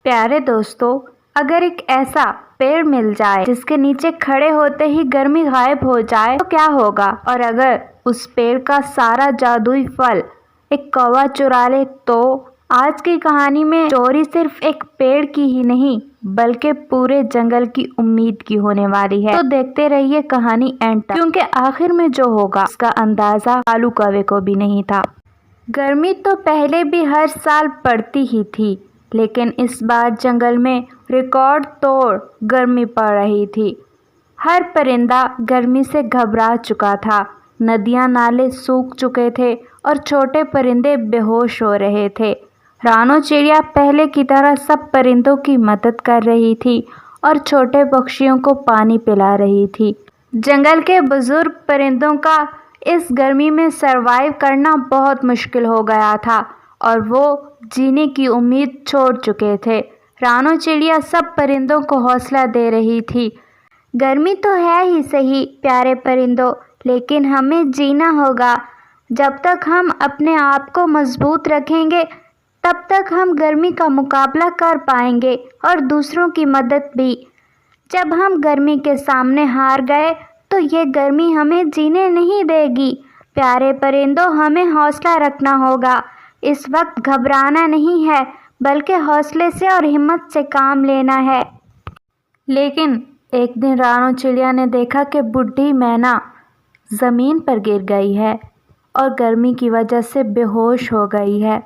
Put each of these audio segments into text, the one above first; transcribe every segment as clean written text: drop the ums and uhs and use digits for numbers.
پیارے دوستو، اگر ایک ایسا پیڑ مل جائے جس کے نیچے کھڑے ہوتے ہی گرمی غائب ہو جائے تو کیا ہوگا؟ اور اگر اس پیڑ کا سارا جادوئی پھل ایک کوہ چرا لے تو؟ آج کی کہانی میں چوری صرف ایک پیڑ کی ہی نہیں بلکہ پورے جنگل کی امید کی ہونے والی ہے، تو دیکھتے رہیے کہانی اینڈ تک، کیونکہ آخر میں جو ہوگا اس کا اندازہ کالو کوے کو بھی نہیں تھا۔ گرمی تو پہلے بھی ہر سال پڑتی ہی تھی، لیکن اس بار جنگل میں ریکارڈ توڑ گرمی پڑ رہی تھی۔ ہر پرندہ گرمی سے گھبرا چکا تھا، ندیاں نالے سوکھ چکے تھے اور چھوٹے پرندے بے ہوش ہو رہے تھے۔ رانو چڑیا پہلے کی طرح سب پرندوں کی مدد کر رہی تھی اور چھوٹے پکشیوں کو پانی پلا رہی تھی۔ جنگل کے بزرگ پرندوں کا اس گرمی میں سروائیو کرنا بہت مشکل ہو گیا تھا اور وہ جینے کی امید چھوڑ چکے تھے۔ رانو چڑیا سب پرندوں کو حوصلہ دے رہی تھی۔ گرمی تو ہے ہی صحیح پیارے پرندوں، لیکن ہمیں جینا ہوگا۔ جب تک ہم اپنے آپ کو مضبوط رکھیں گے تب تک ہم گرمی کا مقابلہ کر پائیں گے اور دوسروں کی مدد بھی۔ جب ہم گرمی کے سامنے ہار گئے تو یہ گرمی ہمیں جینے نہیں دے گی۔ پیارے پرندوں، ہمیں حوصلہ رکھنا ہوگا۔ اس وقت گھبرانا نہیں ہے بلکہ حوصلے سے اور ہمت سے کام لینا ہے۔ لیکن ایک دن رانو چڑیا نے دیکھا کہ بوڑھی مینا زمین پر گر گئی ہے اور گرمی کی وجہ سے بے ہوش ہو گئی ہے۔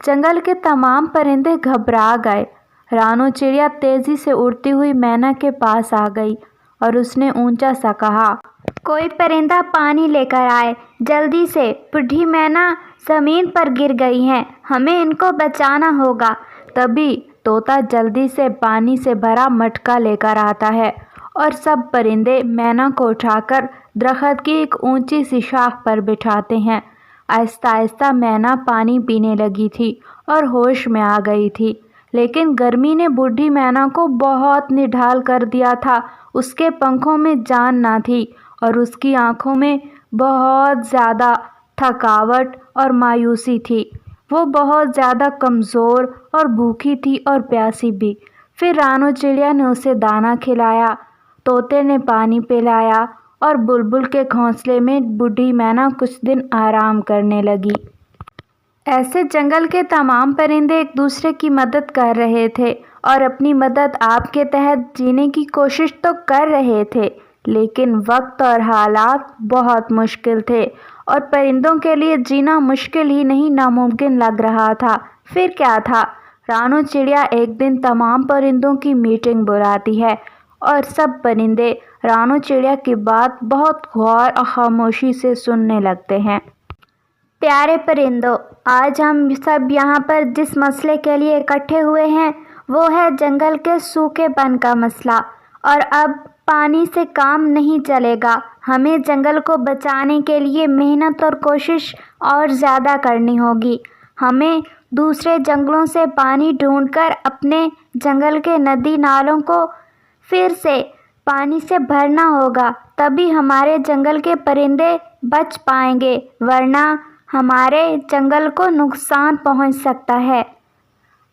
جنگل کے تمام پرندے گھبرا گئے۔ رانو چڑیا تیزی سے اڑتی ہوئی مینا کے پاس آ گئی اور اس نے اونچا سا کہا، کوئی پرندہ پانی لے کر آئے جلدی سے، بوڑھی مینا زمین پر گر گئی ہیں، ہمیں ان کو بچانا ہوگا۔ تبھی طوطا جلدی سے پانی سے بھرا مٹکا لے کر آتا ہے اور سب پرندے مینا کو اٹھا کر درخت کی ایک اونچی سی شاخ پر بٹھاتے ہیں۔ آہستہ آہستہ مینا پانی پینے لگی تھی اور ہوش میں آ گئی تھی، لیکن گرمی نے بوڑھی مینا کو بہت نڈھال کر دیا تھا۔ اس کے پنکھوں میں جان نہ تھی اور اس کی آنکھوں میں بہت زیادہ تھکاوٹ اور مایوسی تھی۔ وہ بہت زیادہ کمزور اور بھوکی تھی اور پیاسی بھی۔ پھر رانو چڑیا نے اسے دانا کھلایا، طوطے نے پانی پلایا اور بلبل کے گھونسلے میں بوڑھی مینا کچھ دن آرام کرنے لگی۔ ایسے جنگل کے تمام پرندے ایک دوسرے کی مدد کر رہے تھے اور اپنی مدد آپ کے تحت جینے کی کوشش تو کر رہے تھے، لیکن وقت اور حالات بہت مشکل تھے اور پرندوں کے لیے جینا مشکل ہی نہیں ناممکن لگ رہا تھا۔ پھر کیا تھا؟ رانو چڑیا ایک دن تمام پرندوں کی میٹنگ بلاتی ہے اور سب پرندے رانو چڑیا کی بات بہت غور اور خاموشی سے سننے لگتے ہیں۔ پیارے پرندوں، آج ہم سب یہاں پر جس مسئلے کے لیے اکٹھے ہوئے ہیں وہ ہے جنگل کے سوکھے پن کا مسئلہ، اور اب پانی سے کام نہیں چلے گا۔ ہمیں جنگل کو بچانے کے لیے محنت اور کوشش اور زیادہ کرنی ہوگی۔ ہمیں دوسرے جنگلوں سے پانی ڈھونڈ کر اپنے جنگل کے ندی نالوں کو پھر سے پانی سے بھرنا ہوگا، تبھی ہمارے جنگل کے پرندے بچ پائیں گے، ورنہ ہمارے جنگل کو نقصان پہنچ سکتا ہے۔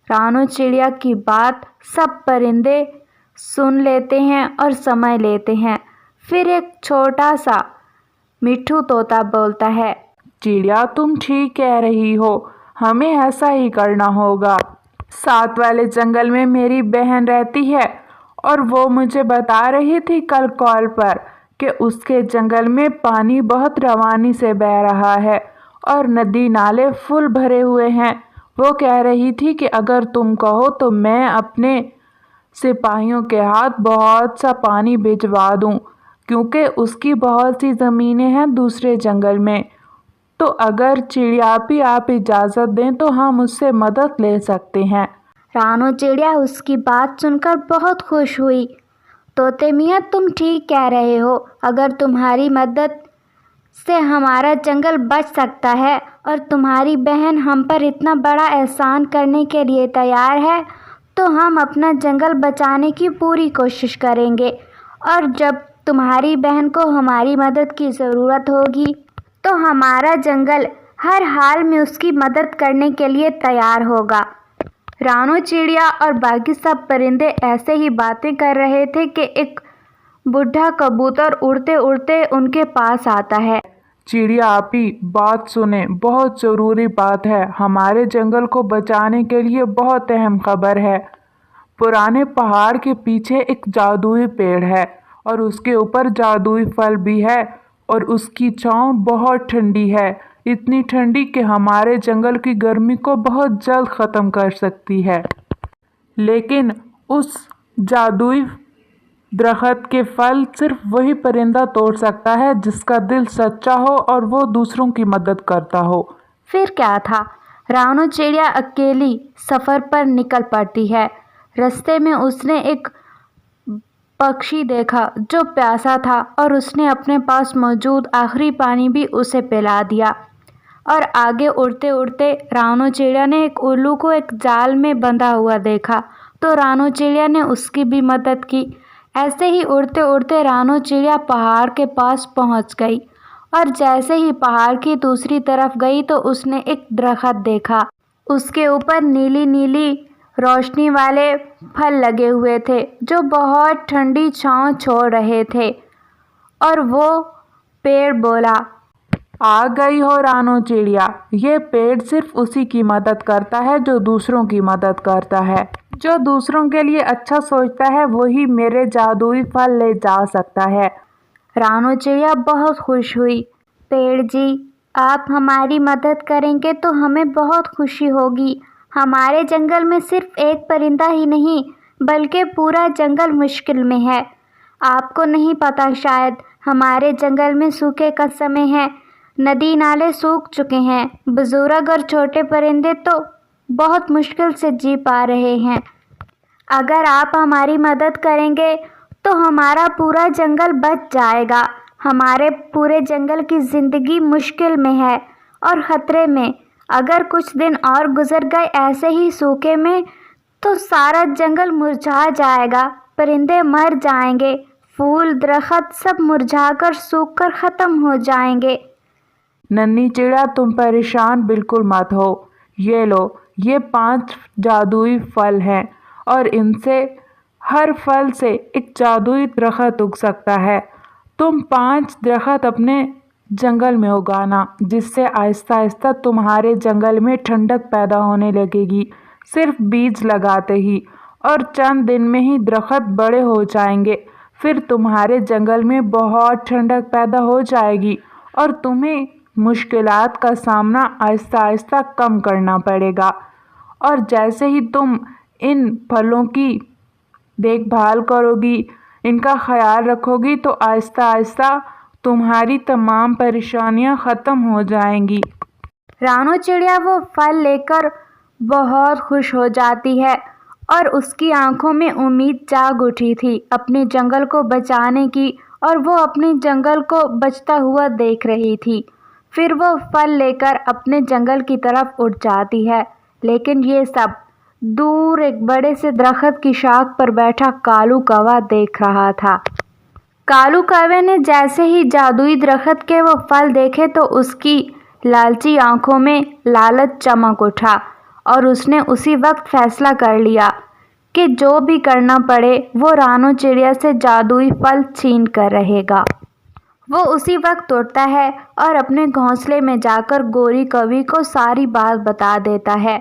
رانو چڑیا کی بات سب پرندے سن لیتے ہیں اور سمجھ لیتے ہیں۔ پھر ایک چھوٹا سا مٹھو طوطا بولتا ہے، چڑیا تم ٹھیک کہہ رہی ہو، ہمیں ایسا ہی کرنا ہوگا۔ ساتھ والے جنگل میں میری بہن رہتی ہے اور وہ مجھے بتا رہی تھی کل کال پر کہ اس کے جنگل میں پانی بہت روانی سے بہہ رہا ہے اور ندی نالے فل بھرے ہوئے ہیں۔ وہ کہہ رہی تھی کہ اگر تم کہو تو میں اپنے سپاہیوں کے ہاتھ بہت سا پانی بھجوا دوں، کیونکہ اس کی بہت سی زمینیں ہیں دوسرے جنگل میں۔ تو اگر چڑیاپی آپ اجازت دیں تو ہم اس سے مدد لے سکتے ہیں۔ رانو چڑیا اس کی بات سن کر بہت خوش ہوئی۔ طوطے میاں، تم ٹھیک کہہ رہے ہو، اگر تمہاری مدد سے ہمارا جنگل بچ سکتا ہے اور تمہاری بہن ہم پر اتنا بڑا احسان کرنے کے لیے تیار ہے تو ہم اپنا جنگل بچانے کی پوری کوشش کریں گے، اور جب تمہاری بہن کو ہماری مدد کی ضرورت ہوگی تو ہمارا جنگل ہر حال میں اس کی مدد کرنے کے لیے تیار ہوگا۔ رانو چڑیا اور باقی سب پرندے ایسے ہی باتیں کر رہے تھے کہ ایک بوڑھا کبوتر اڑتے اڑتے ان کے پاس آتا ہے۔ چڑیا آپی، بات سنیں، بہت ضروری بات ہے، ہمارے جنگل کو بچانے کے لیے بہت اہم خبر ہے۔ پرانے پہاڑ کے پیچھے ایک جادوئی پیڑ ہے اور اس کے اوپر جادوئی پھل بھی ہے، اور اس کی چھاؤں بہت ٹھنڈی ہے، اتنی ٹھنڈی کہ ہمارے جنگل کی گرمی کو بہت جلد ختم کر سکتی ہے۔ لیکن اس جادوئی درخت کے پھل صرف وہی پرندہ توڑ سکتا ہے جس کا دل سچا ہو اور وہ دوسروں کی مدد کرتا ہو۔ پھر کیا تھا؟ رانو چڑیا اکیلی سفر پر نکل پڑتی ہے۔ رستے میں اس نے ایک پکشی دیکھا جو پیاسا تھا، اور اس نے اپنے پاس موجود آخری پانی بھی اسے پلا دیا، اور آگے اڑتے اڑتے رانو چڑیا نے ایک الو کو ایک جال میں بندھا ہوا دیکھا تو رانو چڑیا نے اس کی بھی مدد کی۔ ایسے ہی اڑتے اڑتے رانو چڑیا پہاڑ کے پاس پہنچ گئی، اور جیسے ہی پہاڑ کی دوسری طرف گئی تو اس نے ایک درخت دیکھا۔ اس کے اوپر نیلی نیلی روشنی والے پھل لگے ہوئے تھے جو بہت ٹھنڈی چھاؤں چھوڑ رہے تھے، اور وہ پیڑ بولا، آ گئی ہو رانو چڑیا، یہ پیڑ صرف اسی کی مدد کرتا ہے جو دوسروں کی مدد کرتا ہے۔ جو دوسروں کے لیے اچھا سوچتا ہے وہی میرے جادوئی پھل لے جا سکتا ہے۔ رانو چڑیا بہت خوش ہوئی۔ پیڑ جی، آپ ہماری مدد کریں گے تو ہمیں بہت خوشی ہوگی۔ ہمارے جنگل میں صرف ایک پرندہ ہی نہیں بلکہ پورا جنگل مشکل میں ہے۔ آپ کو نہیں پتہ، شاید ہمارے جنگل میں سوکھے کا سمے ہے، ندی نالے سوکھ چکے ہیں، بزرگ اور چھوٹے پرندے تو بہت مشکل سے جی پا رہے ہیں۔ اگر آپ ہماری مدد کریں گے تو ہمارا پورا جنگل بچ جائے گا۔ ہمارے پورے جنگل کی زندگی مشکل میں ہے اور خطرے میں۔ اگر کچھ دن اور گزر گئے ایسے ہی سوکھے میں تو سارا جنگل مرجھا جائے گا، پرندے مر جائیں گے، پھول درخت سب مرجھا کر سوکھ کر ختم ہو جائیں گے۔ ننھی چڑیا، تم پریشان بالکل مت ہو، یہ لو، یہ 5 جادوئی پھل ہیں اور ان سے ہر پھل سے ایک جادوئی درخت اگ سکتا ہے۔ تم 5 درخت اپنے جنگل میں اگانا، جس سے آہستہ آہستہ تمہارے جنگل میں ٹھنڈک پیدا ہونے لگے گی، صرف بیج لگاتے ہی، اور چند دن میں ہی درخت بڑے ہو جائیں گے۔ پھر تمہارے جنگل میں بہت ٹھنڈک پیدا ہو جائے گی اور تمہیں مشکلات کا سامنا آہستہ آہستہ کم کرنا پڑے گا، اور جیسے ہی تم ان پھلوں کی دیکھ بھال کرو گی، ان کا خیال رکھو گی تو آہستہ آہستہ تمہاری تمام پریشانیاں ختم ہو جائیں گی۔ رانو چڑیا وہ پھل لے کر بہت خوش ہو جاتی ہے، اور اس کی آنکھوں میں امید جاگ اٹھی تھی اپنے جنگل کو بچانے کی، اور وہ اپنے جنگل کو بچتا ہوا دیکھ رہی تھی۔ پھر وہ پھل لے کر اپنے جنگل کی طرف اٹھ جاتی ہے، لیکن یہ سب دور ایک بڑے سے درخت کی شاخ پر بیٹھا کالو کوا دیکھ رہا تھا۔ کالو کوے نے جیسے ہی جادوئی درخت کے وہ پھل دیکھے تو اس کی لالچی آنکھوں میں لالچ چمک اٹھا، اور اس نے اسی وقت فیصلہ کر لیا کہ جو بھی کرنا پڑے وہ رانو چڑیا سے جادوئی پھل چھین کر رہے گا۔ وہ اسی وقت اٹھتا ہے اور اپنے گھونسلے میں جا کر گوری کوی کو ساری بات بتا دیتا ہے۔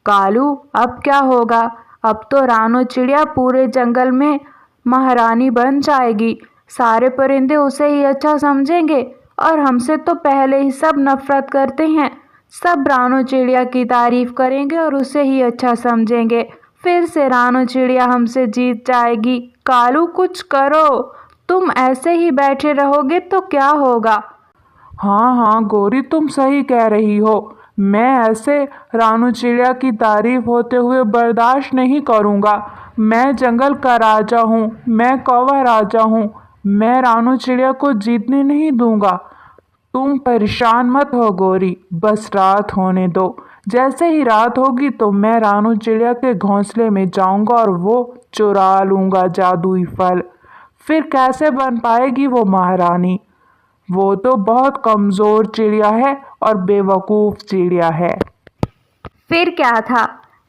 کالو، اب کیا ہوگا؟ اب تو رانو چڑیا پورے جنگل میں مہارانی بن جائے گی، سارے پرندے اسے ہی اچھا سمجھیں گے، اور ہم سے تو پہلے ہی سب نفرت کرتے ہیں، سب رانو چڑیا کی تعریف کریں گے اور اسے ہی اچھا سمجھیں گے، پھر سے رانو چڑیا ہم سے جیت جائے گی۔ کالو، کچھ کرو، تم ایسے ہی بیٹھے رہو گے تو کیا ہوگا؟ ہاں ہاں گوری، تم صحیح کہہ رہی ہو، میں ایسے رانو چڑیا کی تعریف ہوتے ہوئے برداشت نہیں کروں گا۔ میں جنگل کا راجا ہوں، میں کووا راجا ہوں، میں رانو چڑیا کو جیتنے نہیں دوں گا۔ تم پریشان مت ہو گوری، بس رات ہونے دو، جیسے ہی رات ہوگی تو میں رانو چڑیا کے گھونسلے میں جاؤں گا اور وہ چرا لوں گا جادوئی پھل۔ پھر کیسے بن پائے گی وہ مہارانی؟ وہ تو بہت کمزور چڑیا ہے اور بے وقوف چڑیا ہے۔ پھر کیا تھا؟